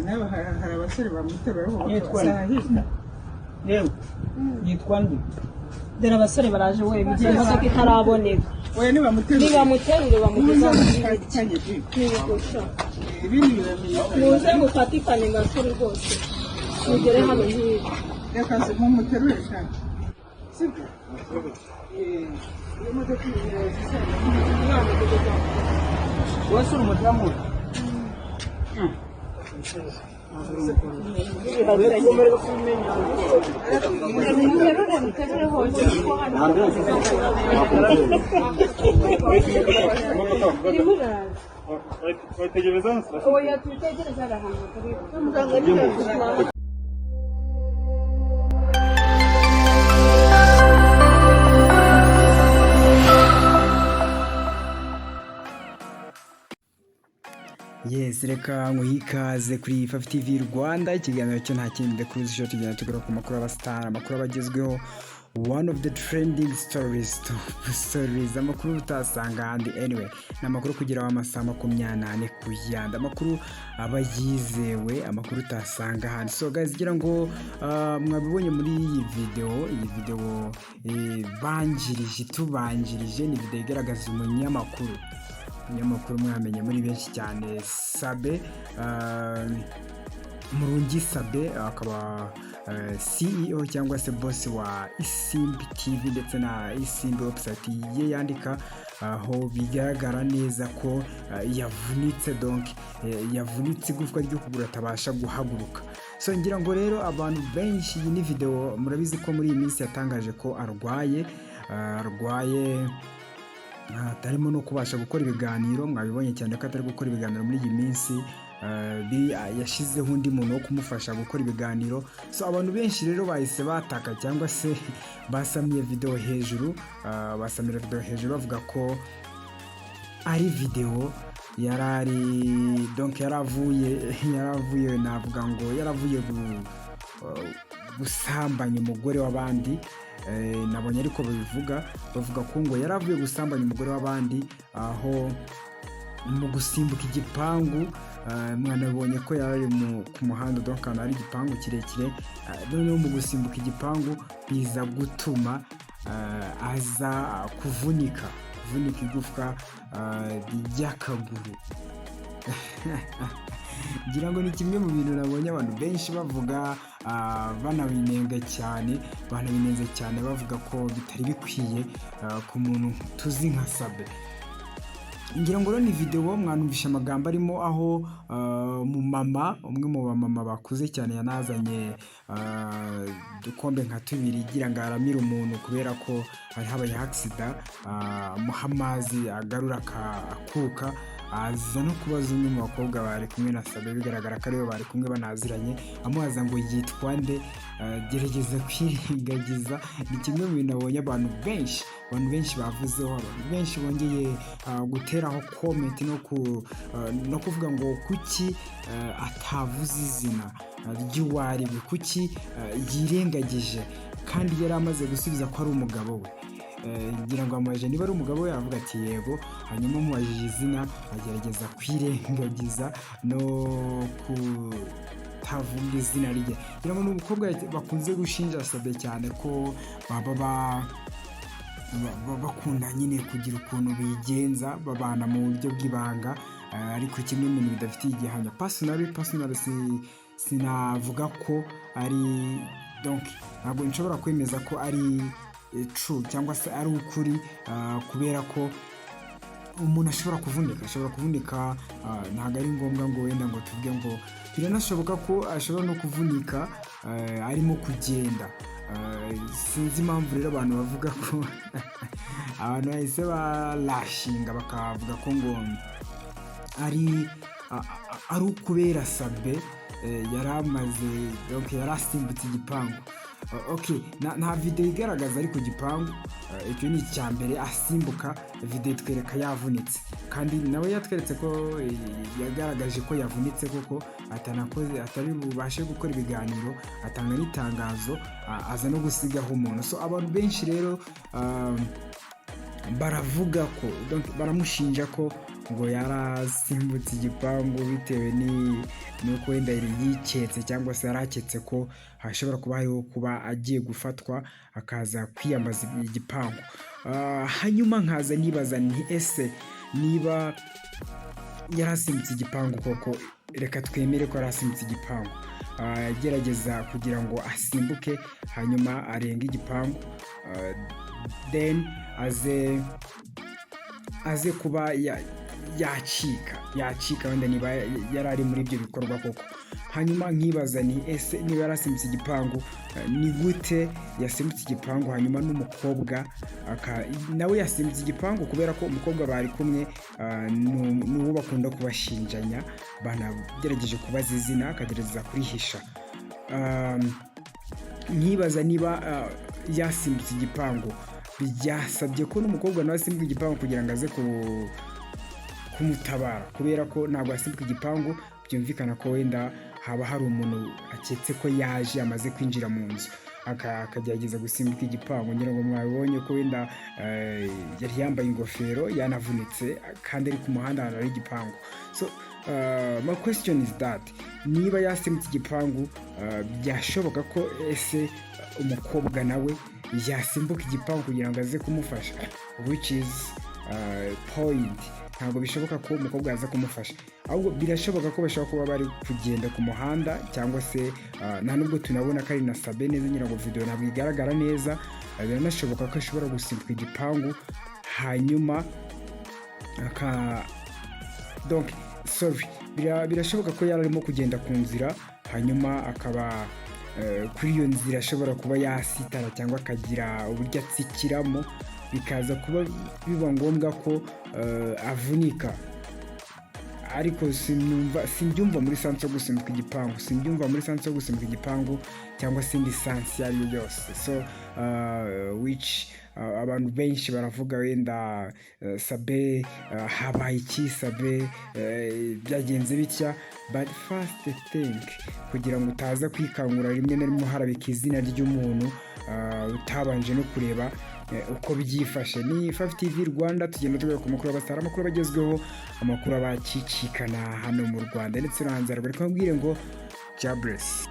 nawe hari abasore bamuterura yewe yitwa nde dore abasore baraje we bigiye imodoka itaraboneka oya nibamuterure bamugeza mu n'ibigusha ibindi biramenye muze mufatikanye ngasore rwose mugere hano hirya reka mumuterure cyane sibyo iyo modoka wese uri umudamu Yes, reka nguhikaze kuri Fyve-tvrwanda ikiganiro cyo nta kindi cruise show tugenda tugura ku makuru abastar amakuru abagezweho one of the trending stories amakuru utasanga handi anyway namakuru kugira amasaha 28 kuyanda amakuru abayizewe amakuru utasanga handi so guys gira ngo mwabibonye muri iyi video tubanjirije ni video igaragaza umunyamakuru mwamenye muri benshi cyane Sabin Murungi Sabin akaba CEO cyangwa se boss wa Isimbi TV ndetse na Isimbi website ye yandika aho bigaragara neza ko yavunitse yavunitse igufwa ryo kugura atabasha guhaguruka so ngira ngo rero abantu benshi iyi ni video murabizi ko muri iyi minsi yatangaje ko arwaye atarimo no kubasha gukora ibiganiro mwabibonye cyane ko atari gukora ibiganiro muri iyi minsi yashizeho undi muntu wo kumufasha gukora ibiganiro so abantu benshi rero bahise bataka cyangwa se basamiye video hejuru bavuga ko ari video yaravuye navuga ngo yaravuye gusambanya umugore w'abandi nabonye ariko bavuga ko ngo yaravuye gusambanya umugore w'abandi aho mu gusimbuka igipangu mwana abonye ko yari ku muhanda kandi ari igipangu kirekire noneho mu gusimbuka igipangu biza gutuma aza kuvunika igufwa ry'akaguru ngira ngo ni kimwe mu bintu nabonye abantu benshi bavuga banabinenga cyane bavuga ko bitari bikwiye ku muntu tuzi nka Sabin ngira ngo ni video mwanumvisha amagambo arimo aho umwe mu bamama bakuze cyane yanazanye dukombe nka tubiri igira ngo aramira umuntu kubera ko hari habaye accident amazi agarura akuka aza no kubaza umwe mu bakobwa bari kumwe na Sabin bigaragara ko aribo bari kumwe banaziranye amubaza ngo yitwa nde gerageza kwirengagiza ni kimwe mu bintu nabonye abantu benshi bavuzeho abantu benshi bongeye guteraho comment no kuvuga ngo kuki atavuze izina ry'uwariwe kuki yirengagije kandi yari amaze gusubiza ko ari umugabo we ngira ngo amaje niba ari umugabo we aravuga ati yego hanyuma umubajije izina agerageza kwirengagiza no kutavuga izina rye ngira ngo n'umukobwa bakunze gushinja Sabin cyane ko baba bakunda nyine kugira ukuntu bigenza babana mu buryo bw'ibanga ariko kimwe mu bintu bidafitiye igihamya personally sinavuga ko ari ntabwo nshobora kwemeza ko ari true cyangwa se ari ukuri kubera ko umuntu ashobora kuvunika ntabwo ari ngombwa ngo wenda ngo tuvuge ngo biranashoboka ko ashobora no kuvunika arimo kugenda sinzi impamvu rero abantu bavuga ko abantu bahise balashinga bakavuga ko ngo ari ukubera Sabin yari asimbutse igipangu nta video igaragaza ari ku gipangu icyo ni icya mbere asimbuka video itwereka yavunitse kandi nawe yatweretse ko yagaragaje ko yavunitse koko atari bubashe gukora ibiganiro atanga n'itangazo aza no gusigaho umuntu so abantu benshi rero baravuga ko baramushinja ko ngo yarasimbutse igipangu bitewe n'uko wenda yari yiketse cyangwa se yaraketse ko hashobora kuba hariho kuba agiye gufatwa akaza kwiyambaza igipangu. Hanyuma nkaza nibaza nti ese niba yarasimbutse igipangu koko, reka twemere ko yarasimbutse igipangu, agerageza kugira ngo asimbuke hanyuma arenge igipangu, then aze kuba yacika wenda niba yari ari muri ibyo bikorwa koko. Hanyuma nkibaza ni ese niba yarasimbutse igipangu, ni gute yasimbutse igipangu hanyuma n'umukobwa nawe yasimbutse igipangu, kubera ko umukobwa bari kumwe n'uwo bakunda kubashinjanya, banagerageje kubaza izina akagerageza kurihisha. Nkibaza niba yasimbutse igipangu, byasabye ko n'umukobwa nawe asimbuka igipangu kugira ngo aze kumutabara, kubera ko ntabwo yasimbuka igipangu, byumvikana ko wenda haba hari umuntu aketse ko yaje amaze kwinjira mu nzu akagerageza gusimbuka igipangu. ngira ngo mwabonye ko wenda yari yambaye ingofero yanavunitse kandi ari ku muhanda ahantu hari igipangu. So my question is that niba yasimbutse igipangu, byashoboka ko ese umukobwa nawe yasimbuka igipangu kugira ngo aze kumufasha, which is point. Ntabwo bishoboka ko umukobwa yaza kumufasha, ahubwo birashoboka ko bashobora kuba bari kugenda ku muhanda, cyangwa se nta nubwo tunabona ko ari na Sabin neza, ngira ngo video ntabwo igaragara neza. Biranashoboka ko ashobora gusimbuka igipangu hanyuma birashoboka ko yari arimo kugenda ku nzira, hanyuma akaba kuri iyo nzira ashobora kuba yasitara cyangwa akagira uburyo atsikiramo, bikaza kuba biba ngombwa ko avunika. Ariko simbyumva muri sansi yo gusimbuka igipangu, cyangwa se indi sansi iyo ari yo yose. So which abantu benshi baravuga wenda Sabin habaye iki, Sabin byagenze bitya, but first think kugira ngo utaza kwikangura rimwe na rimwe harabika izina ry'umuntu utabanje no kureba uko byifashe. Ni Fyve-tvrwanda, tugenda tugaruka ku makuru y'abasitari, amakuru bagezweho, amakuru abacicikana hano mu Rwanda ndetse no hanze. Reka mbwire ngo jobless.